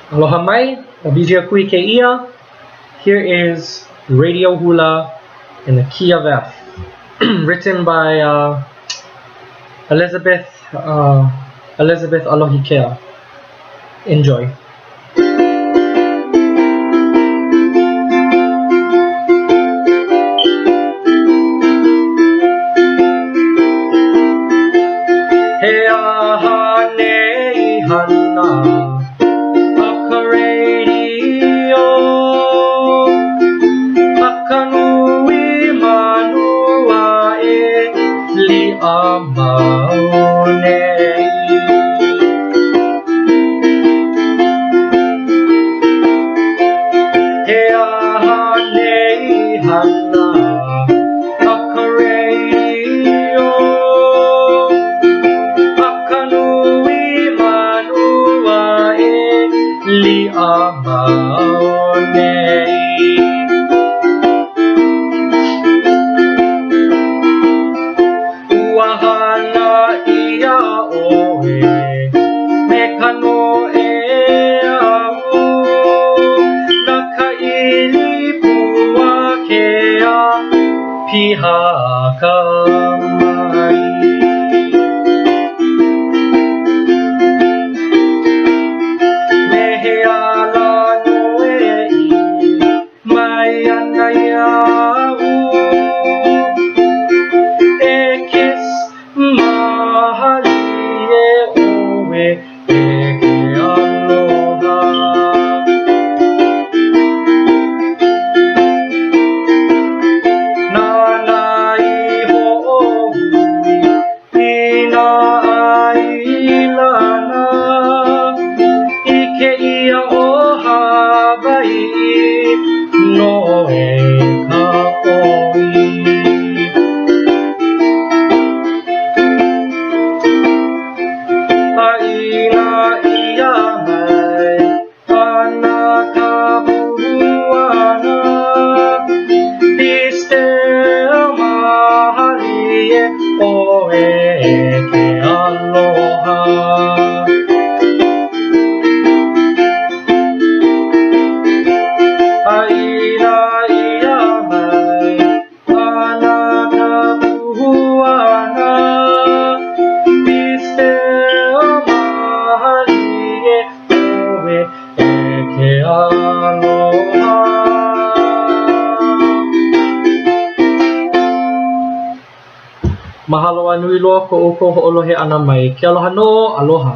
Aloha mai, Akui kēia. Here is Radio Hula in the key of F, written by Elizabeth Alohikea. Enjoy. He aha nei hana Mahalo a nui loa koʻu ko hoʻolohe ʻana mai. Ke aloha no, aloha.